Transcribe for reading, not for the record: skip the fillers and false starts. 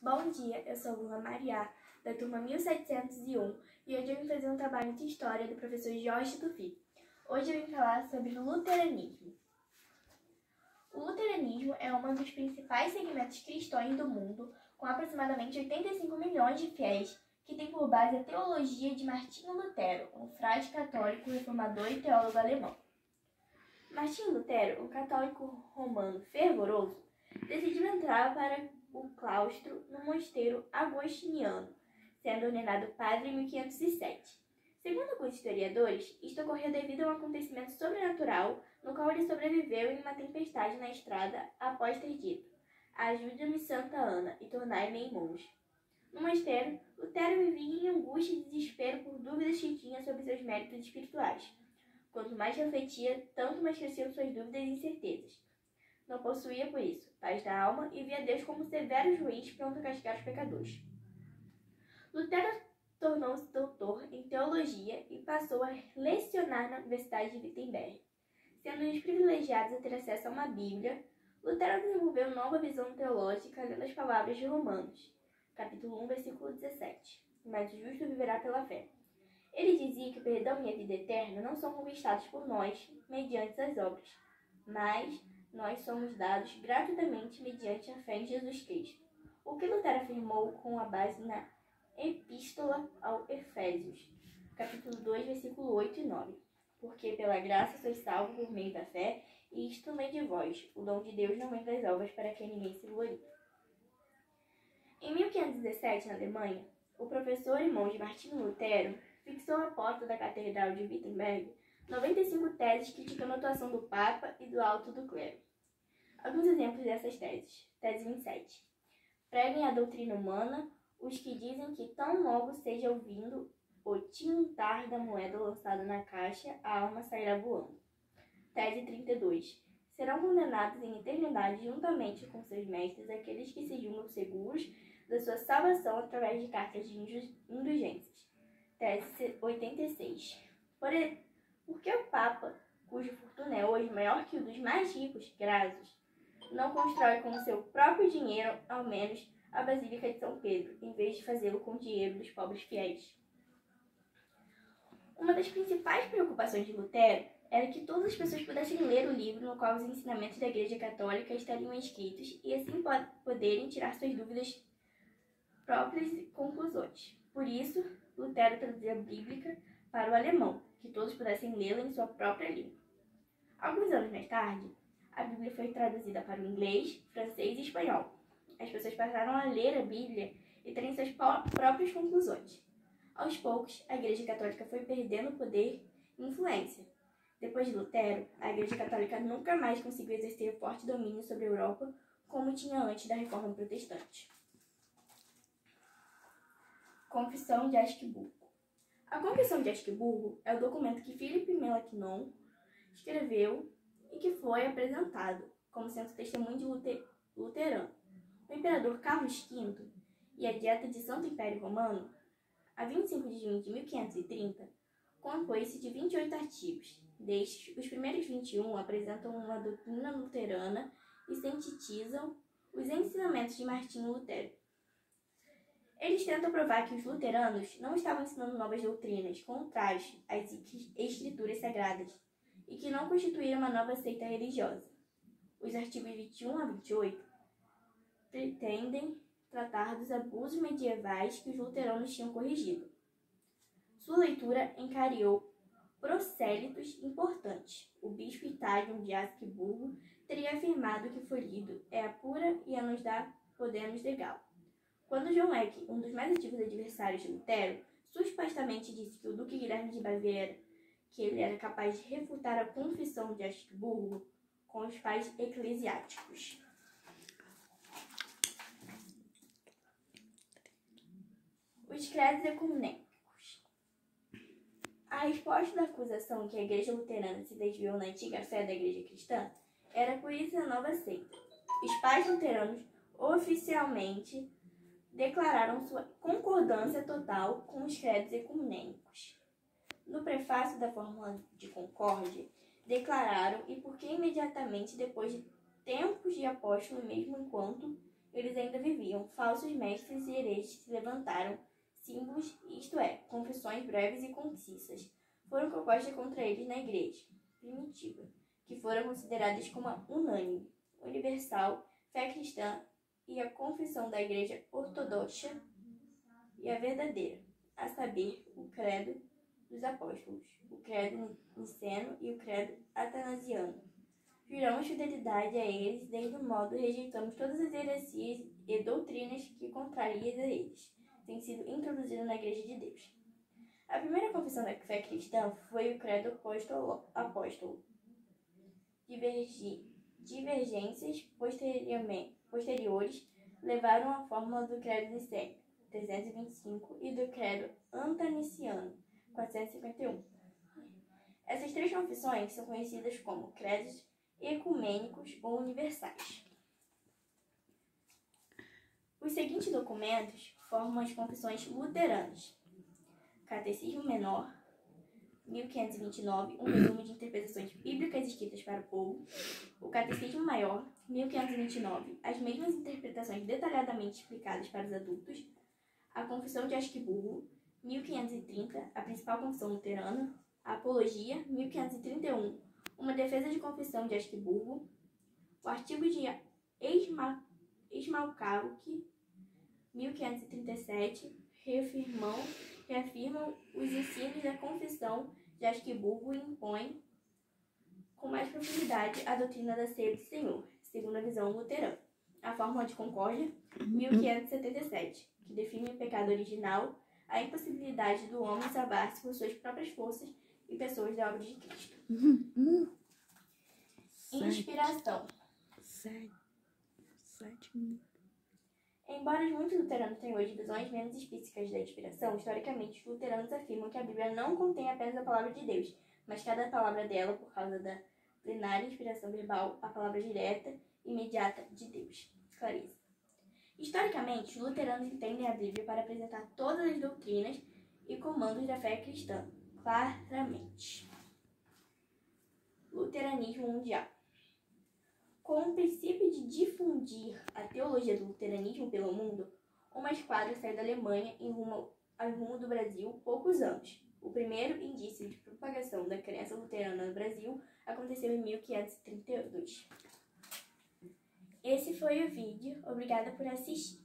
Bom dia, eu sou Luna Mariá, da turma 1701, e hoje eu vim fazer um trabalho de história do professor Jorge Tufi. Hoje eu vim falar sobre o luteranismo. O luteranismo é um dos principais segmentos cristãos do mundo, com aproximadamente 85 milhões de fiéis, que tem por base a teologia de Martinho Lutero, um frade católico, reformador e teólogo alemão. Martinho Lutero, um católico romano fervoroso, decidiu entrar para o claustro no mosteiro agostiniano, sendo ordenado padre em 1507. Segundo alguns historiadores, isto ocorreu devido a um acontecimento sobrenatural no qual ele sobreviveu em uma tempestade na estrada após ter dito: "Ajuda-me, Santa Ana, e tornai-me em monge". No mosteiro, Lutero vivia em angústia e desespero por dúvidas que tinha sobre seus méritos espirituais. Quanto mais refletia, tanto mais cresciam suas dúvidas e incertezas. Não possuía, por isso, paz da alma e via Deus como severo juiz pronto a castigar os pecadores. Lutero tornou-se doutor em teologia e passou a lecionar na Universidade de Wittenberg. Sendo um dos privilegiados a ter acesso a uma Bíblia, Lutero desenvolveu nova visão teológica lendo as palavras de Romanos, capítulo 1, versículo 17. "Mas o justo viverá pela fé". Ele dizia que o perdão e a vida eterna não são conquistados por nós, mediante as obras, mas nós somos dados gratuitamente mediante a fé em Jesus Cristo. O que Lutero afirmou com a base na Epístola aos Efésios, capítulo 2, versículo 8 e 9. "Porque pela graça sois salvos por meio da fé, e isto não vem de vós, o dom de Deus não vem das obras para que ninguém se glorie". Em 1517, na Alemanha, o professor e monge Martinho Lutero fixou à porta da Catedral de Wittenberg 95 teses criticando a atuação do Papa e do alto do clero. Alguns exemplos dessas teses. Tese 27. Preguem a doutrina humana os que dizem que tão logo seja ouvindo o tintar da moeda lançada na caixa, a alma sairá voando. Tese 32. Serão condenados em eternidade juntamente com seus mestres aqueles que se julgam seguros da sua salvação através de cartas de indulgências. Tese 86. Por que o Papa, cuja fortuna é hoje maior que o dos mais ricos, Graços, não constrói com o seu próprio dinheiro, ao menos, a Basílica de São Pedro, em vez de fazê-lo com o dinheiro dos pobres fiéis? Uma das principais preocupações de Lutero era que todas as pessoas pudessem ler o livro no qual os ensinamentos da Igreja Católica estariam escritos e assim poderem tirar suas dúvidas próprias e conclusões. Por isso, Lutero traduziu a Bíblia para o alemão, que todos pudessem lê-la em sua própria língua. Alguns anos mais tarde, a Bíblia foi traduzida para o inglês, francês e espanhol. As pessoas passaram a ler a Bíblia e terem suas próprias conclusões. Aos poucos, a Igreja Católica foi perdendo poder e influência. Depois de Lutero, a Igreja Católica nunca mais conseguiu exercer forte domínio sobre a Europa como tinha antes da Reforma Protestante. Confissão de Asqueburgo. A Confissão de Asqueburgo é o documento que Philippe Melanchthon escreveu e que foi apresentado como sendo testemunho de luterano. O imperador Carlos V e a Dieta de Santo Império Romano, a 25 de junho de 1530, compôs-se de 28 artigos. Destes, os primeiros 21 apresentam uma doutrina luterana e sintetizam os ensinamentos de Martinho Lutero. Eles tentam provar que os luteranos não estavam ensinando novas doutrinas contrárias às escrituras sagradas e que não constituíram uma nova seita religiosa. Os artigos 21 a 28 pretendem tratar dos abusos medievais que os luteranos tinham corrigido. Sua leitura encariou prosélitos importantes. O bispo Itálion de Asqueburgo teria afirmado que foi lido é a pura e a nos dá podermos negá-lo. Quando John Eck, um dos mais antigos adversários de Lutero, supostamente disse que o duque Guilherme de Baviera, que ele era capaz de refutar a confissão de Asqueburgo com os pais eclesiásticos. Os credos ecumênicos. A resposta da acusação que a Igreja Luterana se desviou na antiga fé da Igreja Cristã era por isso a nova seita. Os pais luteranos oficialmente declararam sua concordância total com os credos ecumênicos. No prefácio da Fórmula de Concórdia, declararam, e porque imediatamente depois de tempos de apóstolo, mesmo enquanto eles ainda viviam. Falsos mestres e hereges se levantaram. Símbolos, isto é, confissões breves e concisas, foram propostas contra eles na igreja primitiva, que foram consideradas como a unânime, universal, fé cristã e a confissão da igreja ortodoxa e a verdadeira, a saber, o credo dos apóstolos, o credo niceno e o credo atanasiano. Juramos fidelidade a eles, desde o modo rejeitamos todas as heresias e doutrinas que contrárias a eles têm sido introduzidas na Igreja de Deus. A primeira confissão da fé cristã foi o credo apóstolo. Divergências posteriores levaram à fórmula do credo niceno, 325, e do credo antaniciano, 451. Essas três confissões são conhecidas como credos ecumênicos ou universais. Os seguintes documentos formam as confissões luteranas. Catecismo Menor, 1529, um resumo de interpretações bíblicas escritas para o povo. O Catecismo Maior, 1529, as mesmas interpretações detalhadamente explicadas para os adultos. A Confissão de Asquiburgo, 1530, a principal confissão luterana. A Apologia, 1531, uma defesa de confissão de Asquiburgo. O Artigo de Esmalcalque, 1537, reafirmam os ensinos da confissão de Asquiburgo e impõem com mais profundidade a doutrina da ceia do Senhor, segundo a visão luterana. A Fórmula de Concórdia, 1577, que define o pecado original, a impossibilidade do homem salvar-se por suas próprias forças e pessoas da obra de Cristo. Inspiração. 7 minutos. Embora muitos luteranos tenham hoje visões menos específicas da inspiração, historicamente os luteranos afirmam que a Bíblia não contém apenas a palavra de Deus, mas cada palavra dela, por causa da plenária inspiração verbal, a palavra direta e imediata de Deus. Clareza. Historicamente, os luteranos entendem a Bíblia para apresentar todas as doutrinas e comandos da fé cristã, claramente. Luteranismo mundial. Com o princípio de difundir a teologia do luteranismo pelo mundo, uma esquadra saiu da Alemanha em rumo do Brasil poucos anos. O primeiro indício de propagação da crença luterana no Brasil aconteceu em 1532. Esse foi o vídeo. Obrigada por assistir.